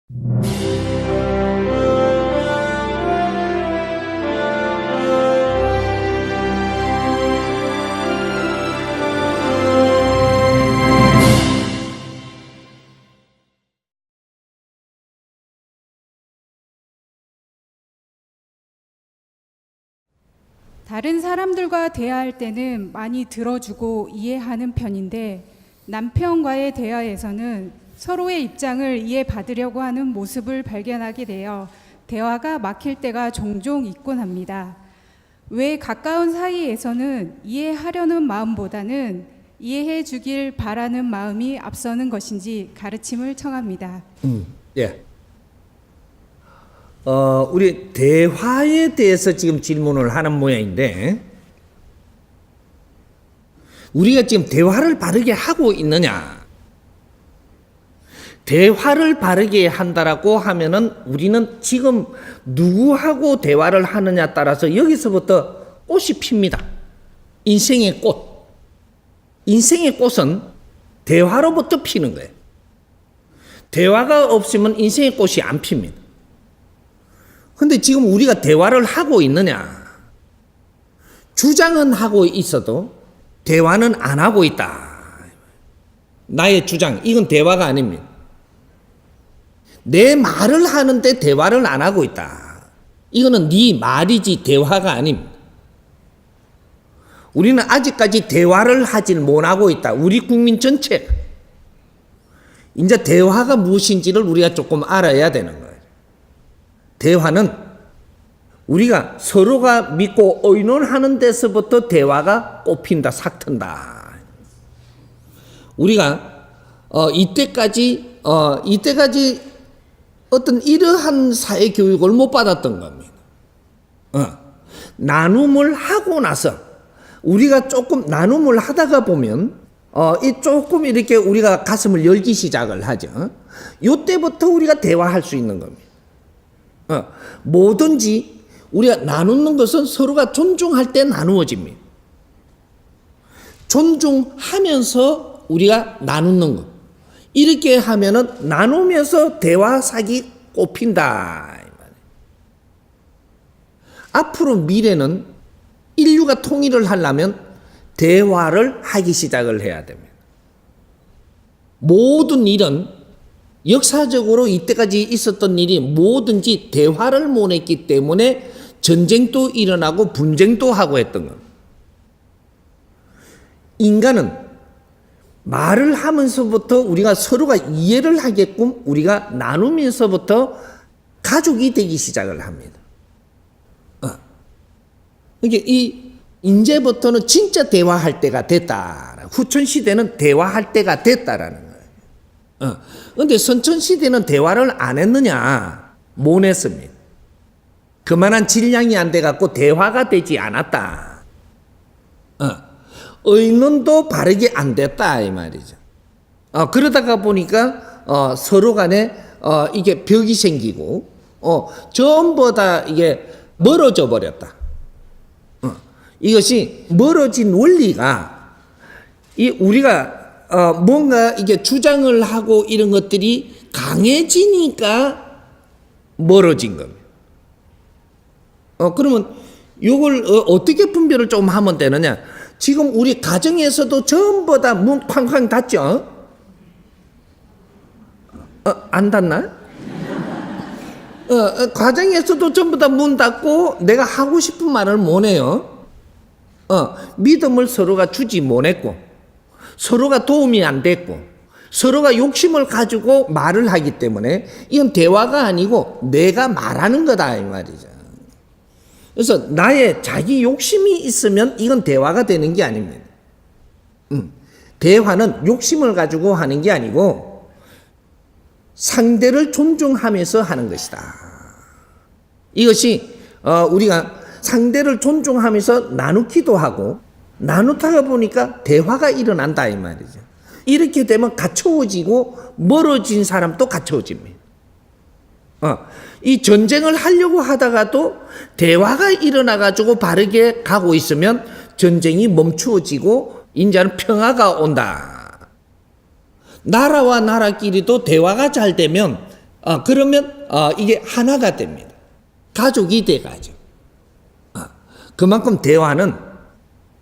다른 사람들과 대화할 때는 많이 들어주고 이해하는 편인데 남편과의 대화에서는 서로의 입장을 이해받으려고 하는 모습을 발견하게 되어 대화가 막힐 때가 종종 있곤 합니다. 왜 가까운 사이에서는 이해하려는 마음보다는 이해해 주길 바라는 마음이 앞서는 것인지 가르침을 청합니다. 예. 우리 대화에 대해서 지금 질문을 하는 모양인데, 우리가 지금 대화를 바르게 하고 있느냐? 대화를 바르게 한다라고 하면은 우리는 지금 누구하고 대화를 하느냐 따라서 여기서부터 꽃이 핍니다. 인생의 꽃. 인생의 꽃은 대화로부터 피는 거예요. 대화가 없으면 인생의 꽃이 안 핍니다. 근데 지금 우리가 대화를 하고 있느냐? 주장은 하고 있어도 대화는 안 하고 있다. 나의 주장, 이건 대화가 아닙니다. 내 말을 하는데 대화를 안 하고 있다. 이거는 네 말이지 대화가 아닙니다. 우리는 아직까지 대화를 하질 못하고 있다. 우리 국민 전체. 이제 대화가 무엇인지를 우리가 조금 알아야 되는 거예요. 대화는 우리가 서로가 믿고 의논하는 데서부터 대화가 꽃핀다, 삭튼다. 우리가 이때까지 어떤 이러한 사회 교육을 못 받았던 겁니다. 나눔을 하고 나서 우리가 조금 나눔을 하다가 보면 조금 이렇게 우리가 가슴을 열기 시작을 하죠. 이때부터 우리가 대화할 수 있는 겁니다. 뭐든지 우리가 나누는 것은 서로가 존중할 때 나누어집니다. 존중하면서 우리가 나누는 것. 이렇게 하면은 나누면서 대화삭이 꽃핀다. 앞으로 미래는 인류가 통일을 하려면 대화를 하기 시작을 해야 됩니다. 모든 일은 역사적으로 이때까지 있었던 일이 뭐든지 대화를 못 했기 때문에 전쟁도 일어나고 분쟁도 하고 했던 겁니다. 인간은 말을 하면서부터 우리가 서로가 이해를 하게끔 우리가 나누면서부터 가족이 되기 시작을 합니다. 그러니까 이제부터는 진짜 대화할 때가 됐다. 후천시대는 대화할 때가 됐다라는 거예요. 그런데 선천시대는 대화를 안 했느냐? 못 했습니다. 그만한 질량이 안 돼갖고 대화가 되지 않았다. 의논도 바르게 안 됐다 이 말이죠. 그러다가 보니까 서로 간에 이게 벽이 생기고 전부 다 이게 멀어져 버렸다. 이것이 멀어진 원리가 우리가 뭔가 이게 주장을 하고 이런 것들이 강해지니까 멀어진 겁니다. 그러면 이걸 어떻게 분별을 좀 하면 되느냐? 지금 우리 가정에서도 전부 다 문 쾅쾅 닫죠? 안 닫나? 가정에서도 전부 다 문 닫고 내가 하고 싶은 말을 못 해요. 믿음을 서로가 주지 못했고, 서로가 도움이 안 됐고, 서로가 욕심을 가지고 말을 하기 때문에 이건 대화가 아니고 내가 말하는 거다 이 말이죠. 그래서 나의 자기 욕심이 있으면 이건 대화가 되는 게 아닙니다. 대화는 욕심을 가지고 하는 게 아니고 상대를 존중하면서 하는 것이다. 이것이 우리가 상대를 존중하면서 나누기도 하고 나누다가 보니까 대화가 일어난다 이 말이죠. 이렇게 되면 갖춰지고 멀어진 사람도 갖춰집니다. 이 전쟁을 하려고 하다가도 대화가 일어나가지고 바르게 가고 있으면 전쟁이 멈추어지고 이제는 평화가 온다. 나라와 나라끼리도 대화가 잘 되면 그러면 이게 하나가 됩니다. 가족이 돼가죠. 그만큼 대화는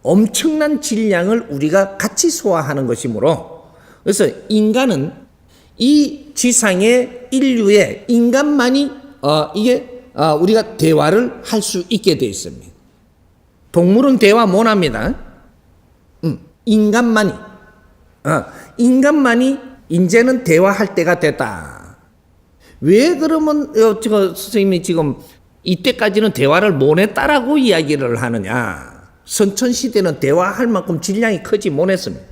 엄청난 질량을 우리가 같이 소화하는 것이므로, 그래서 인간은 이 지상의 인류의 인간만이 우리가 대화를 할 수 있게 되어 있습니다. 동물은 대화 못합니다. 인간만이 이제는 대화할 때가 됐다. 왜 그러면 선생님이 지금 이때까지는 대화를 못했다라고 이야기를 하느냐? 선천시대는 대화할 만큼 질량이 크지 못했습니다.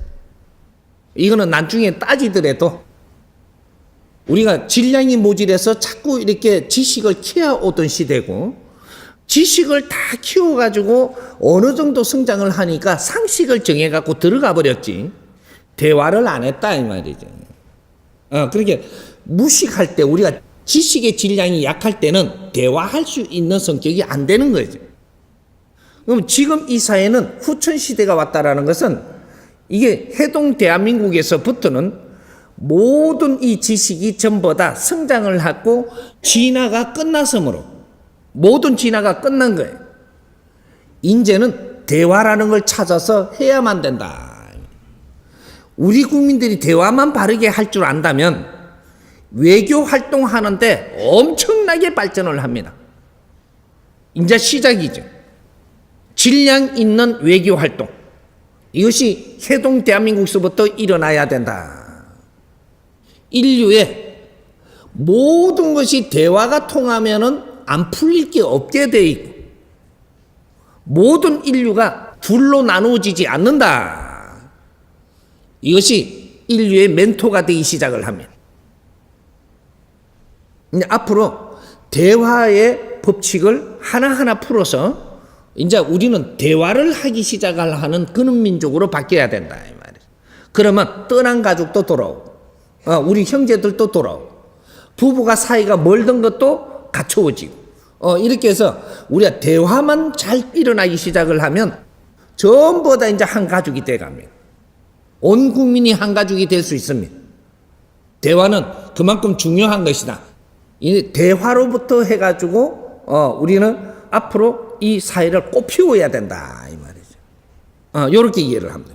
이거는 나중에 따지더라도 우리가 질량이 모질해서 자꾸 이렇게 지식을 키워오던 시대고, 지식을 다 키워가지고 어느 정도 성장을 하니까 상식을 정해갖고 들어가 버렸지, 대화를 안 했다 이 말이죠. 그렇게 무식할 때, 우리가 지식의 질량이 약할 때는 대화할 수 있는 성격이 안 되는 거죠. 그럼 지금 이 사회는 후천시대가 왔다라는 것은, 이게 해동 대한민국에서부터는 모든 이 지식이 전부 다 성장을 하고 진화가 끝났으므로, 모든 진화가 끝난 거예요. 이제는 대화라는 걸 찾아서 해야만 된다. 우리 국민들이 대화만 바르게 할 줄 안다면 외교 활동하는데 엄청나게 발전을 합니다. 이제 시작이죠. 질량 있는 외교 활동, 이것이 해동 대한민국에서부터 일어나야 된다. 인류의 모든 것이 대화가 통하면은 안 풀릴 게 없게 돼 있고, 모든 인류가 둘로 나누어지지 않는다. 이것이 인류의 멘토가 되기 시작을 합니다. 이제 앞으로 대화의 법칙을 하나하나 풀어서 이제 우리는 대화를 하기 시작을 하는 그런 민족으로 바뀌어야 된다 이 말이에요. 그러면 떠난 가족도 돌아오고, 우리 형제들도 돌아오고, 부부가 사이가 멀던 것도 갖춰지고, 이렇게 해서 우리가 대화만 잘 일어나기 시작을 하면 전부 다 이제 한 가족이 돼갑니다. 온 국민이 한 가족이 될 수 있습니다. 대화는 그만큼 중요한 것이다. 이 대화로부터 해가지고 우리는 앞으로 이 사회를 꽃피워야 된다 이 말이죠. 이렇게 이해를 합니다.